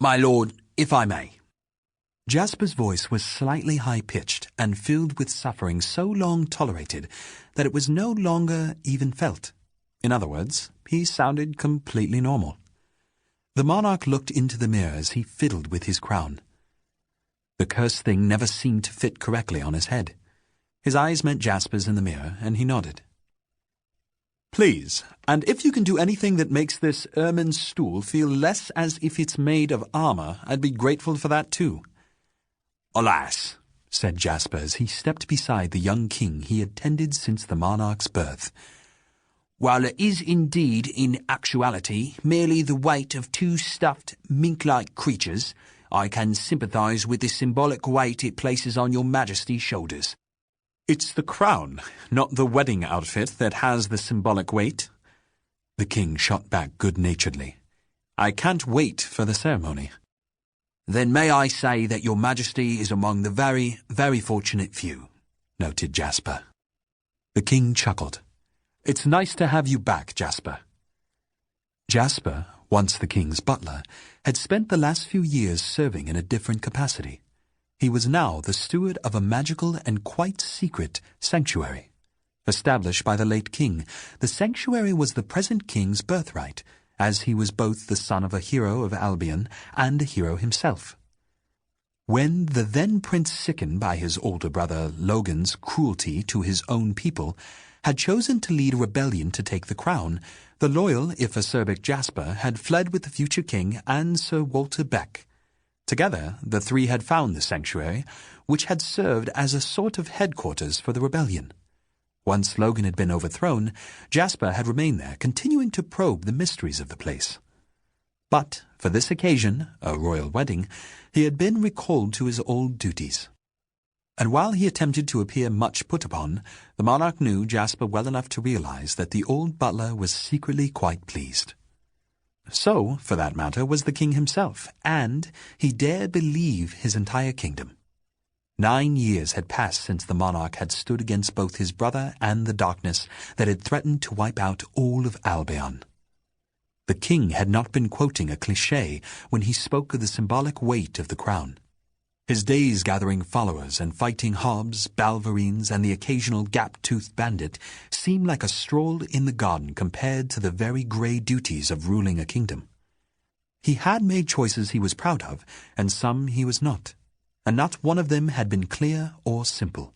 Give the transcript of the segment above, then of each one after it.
My lord, if I may. Jasper's voice was slightly high-pitched and filled with suffering so long tolerated that it was no longer even felt. In other words, he sounded completely normal. The monarch looked into the mirror as he fiddled with his crown. The cursed thing never seemed to fit correctly on his head. His eyes met Jasper's in the mirror, and he nodded. Please, and if you can do anything that makes this ermine stool feel less as if it's made of armor, I'd be grateful for that too. Alas, said Jasper as he stepped beside the young king he had tended since the monarch's birth. While it is indeed, in actuality, merely the weight of two stuffed, mink-like creatures, I can sympathize with the symbolic weight it places on your Majesty's shoulders. It's the crown, not the wedding outfit, that has the symbolic weight. The king shot back good-naturedly. I can't wait for the ceremony. Then may I say that your Majesty is among the very, very fortunate few, noted Jasper. The king chuckled. It's nice to have you back, Jasper. Jasper, once the king's butler, had spent the last few years serving in a different capacity. He was now the steward of a magical and quite secret sanctuary. Established by the late king, the sanctuary was the present king's birthright, as he was both the son of a hero of Albion and a hero himself. When the then prince, sickened by his older brother Logan's cruelty to his own people, had chosen to lead a rebellion to take the crown, the loyal, if acerbic Jasper had fled with the future king and Sir Walter Beck. Together, the three had found the sanctuary, which had served as a sort of headquarters for the rebellion. Once Logan had been overthrown, Jasper had remained there, continuing to probe the mysteries of the place. But, for this occasion, a royal wedding, he had been recalled to his old duties. And while he attempted to appear much put upon, the monarch knew Jasper well enough to realize that the old butler was secretly quite pleased. So, for that matter, was the king himself, and he dared believe his entire kingdom. 9 years had passed since the monarch had stood against both his brother and the darkness that had threatened to wipe out all of Albion. The king had not been quoting a cliché when he spoke of the symbolic weight of the crown. His days gathering followers and fighting hobs, balverines, and the occasional gap-toothed bandit seemed like a stroll in the garden compared to the very grey duties of ruling a kingdom. He had made choices he was proud of, and some he was not, and not one of them had been clear or simple.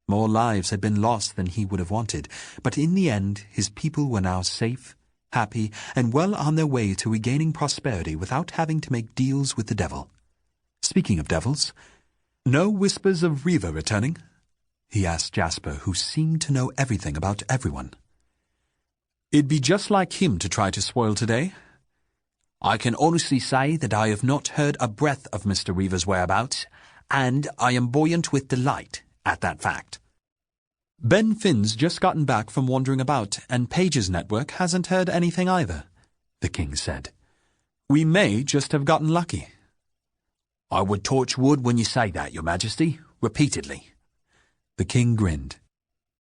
More lives had been lost than he would have wanted, but in the end his people were now safe, happy, and well on their way to regaining prosperity without having to make deals with the devil. Speaking of devils, no whispers of Reva returning? He asked Jasper, who seemed to know everything about everyone. It'd be just like him to try to spoil today. I can honestly say that I have not heard a breath of Mr. Reva's whereabouts, and I am buoyant with delight at that fact. Ben Finn's just gotten back from wandering about, and Page's network hasn't heard anything either, the king said. We may just have gotten lucky. I would torch wood when you say that, your Majesty, repeatedly. The king grinned.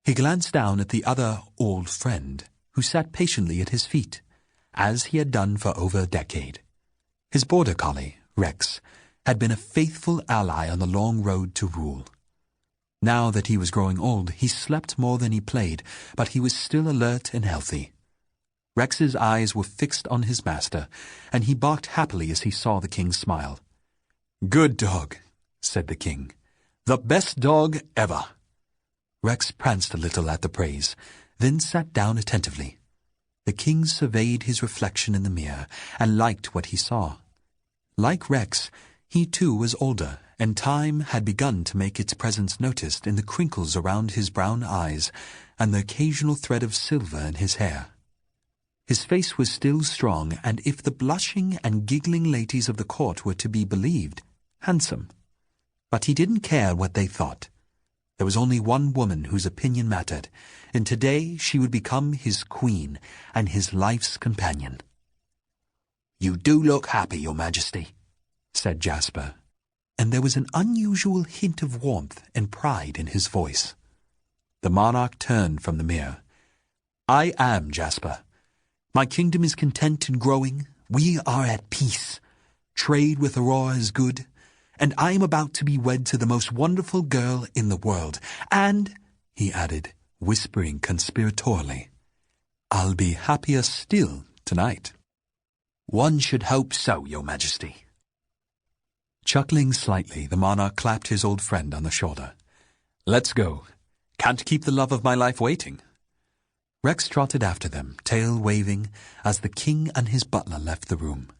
He glanced down at the other old friend, who sat patiently at his feet, as he had done for over a decade. His border collie, Rex, had been a faithful ally on the long road to rule. Now that he was growing old, he slept more than he played, but he was still alert and healthy. Rex's eyes were fixed on his master, and he barked happily as he saw the king smile. Good dog, said the king. The best dog ever. Rex pranced a little at the praise, then sat down attentively. The king surveyed his reflection in the mirror and liked what he saw. Like Rex, he too was older, and time had begun to make its presence noticed in the crinkles around his brown eyes and the occasional thread of silver in his hair. His face was still strong, and if the blushing and giggling ladies of the court were to be believed, handsome. But he didn't care what they thought. There was only one woman whose opinion mattered, and today she would become his queen and his life's companion. You do look happy, your Majesty, said Jasper, and there was an unusual hint of warmth and pride in his voice. The monarch turned from the mirror. I am, Jasper. My kingdom is content and growing. We are at peace. trade with Aurora is good, and I am about to be wed to the most wonderful girl in the world. And, he added, whispering conspiratorially, I'll be happier still tonight. One should hope so, Your Majesty. Chuckling slightly, the monarch clapped his old friend on the shoulder. Let's go. Can't keep the love of my life waiting. Rex trotted after them, tail waving, as the king and his butler left the room.